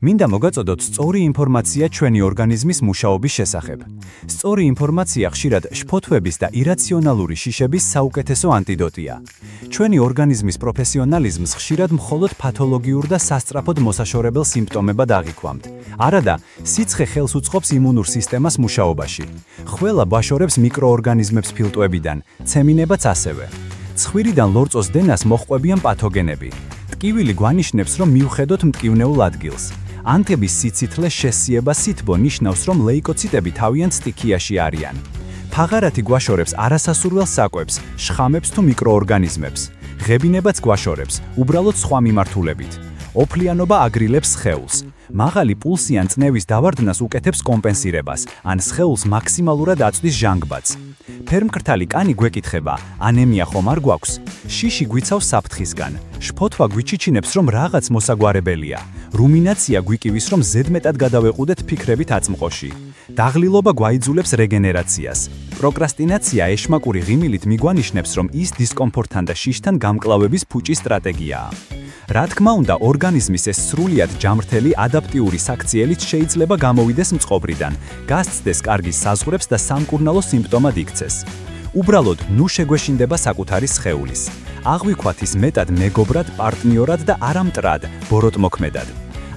მინდა მოგაწოდოთ სწორი ინფორმაცია ჩვენი ორგანიზმის მუშაობის შესახებ. სწორი ინფორმაცია ხშირად შფოთვების და ირაციონალური შიშების საუკეთესო ანტიდოტია. ჩვენი ორგანიზმის პროფესიონალიზმს ხშირად მხოლოდ პათოლოგიურ და სასწრაფოდ მოსაშორებელ სიმპტომებად აღიქვამთ. არადა, სიცხე ხელს უწყობს იმუნურ სისტემას მუშაობაში. ხველა ბაშორებს მიკროორგანიზმებს ფილტვებიდან, ცემინებაც ასევე. ცხვირიდან ლორწოს დენას მოჰყვებიან პათოგენები. ტკივილი გვანიშნებს, რომ მივხედოთ მტკივნეულ ადგილს. ანთების სიცითლე შესიება სითბო ნიშნავს, რომ ლეიკოციტები თავიანთ სტიქიაში არიან. ფაღარათი გვაშორებს არასასურველ საკვებს, შხამებს თუ მიკროორგანიზმებს. ღებინებაც გვაშორებს, უბრალოდ სხვა მიმართულებით. ოფლიანობა აგრილებს სხეულს. მაღალი პულსი ან წნევის დავარდნას უკეთებს კომპენსირებას, ან სხეულს მაქსიმალურად აწვდის ჟანგბადს. ფერმკრთალი კანი გვეკითხება, ანემია ხომ არ გვაქვს? შიში გვიცავს საფრთხისგან. შფოთვა გვიჩიჩინებს, რომ რაღაც მოსაგვარებელია. რუმინაცია გვიკივის, რომ ზედმეტად გადავეყუდეთ ფიქრებით აწმყოში. დაღლილობა გვაიძულებს რეგენერაციას. პროკრასტინაცია ეშმაკური ღიმილით მიგვანიშნებს, რომ ის დისკომფორტთან და შიშთან გამკლავების ფუჭის სტრატეგიაა. რა თქმა უნდა, ორგანიზმის ეს სრულიად ჯამრთელი ადაპტიური საქციელით შეიძლება გამოვიდეს მწყობრიდან, გასცდეს კარგი საზღვრებს და სამკურნალო სიმპტომად იქცეს. უბრალოდ ნუ შეგვეშინდება საკუთარი სხეულის. აღვიქვათ ის მეტად მეგობრად, პარტნიორად და არა მტრად, ბოროტმოქმედად.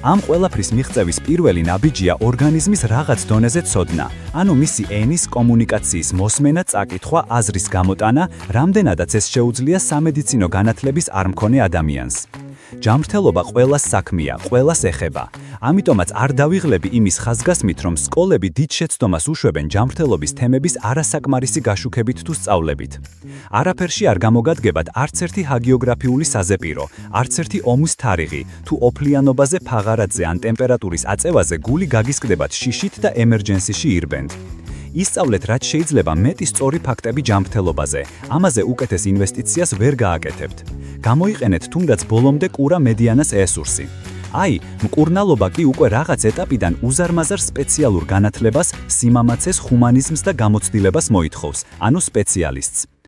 ამ ყველაფრის მიღწევის პირველი ნაბიჯია ორგანიზმის რაღაც დონეზე ცოდნა, ანუ მისი ენის, კომუნიკაციის მოსმენა, წაკითხვა, აზრის გამოტანა, რამდენადაც ეს შეუძლია სამედიცინო განათლების არ მქონე ადამიანს. ჯამრთელობა ყველას საქმეა, ყველას ეხება. ამიტომაც არ დავიღლები იმის ხაზგასმით, რომ სკოლები დიდ შეცდომას უშვებენ ჯამრთელობის თემების არასაკმარისი გაშუქებით თუ სწავლებით. არაფერში არ გამოგადგებათ არც ერთი ჰაგიოგრაფიული საზეპირო, არც ერთი ომის თარიღი, თუ ოფლიანობაზე, ფაღარათზე ან ტემპერატურის აწევაზე გული გაგისკდებათ შიშით და ემერჯენსიში ირბენთ. ისწავლეთ, რაც შეიძლება მეტი სწორი ფაქტები ჯამრთელობაზე, ამაზე უკეთეს ინვესტიციას ვერ გააკეთებთ. გამოიყენეთ თუნდაც ბოლომდე კურა მედიანას რესურსი. აი, მკურნალობა კი უკვე რაღაც ეტაპიდან უზარმაზარ სპეციალურ განათლებას, სიმამაცეს, ჰუმანიზმს და გამოცდილებას მოითხოვს, ანუ სპეციალისტს.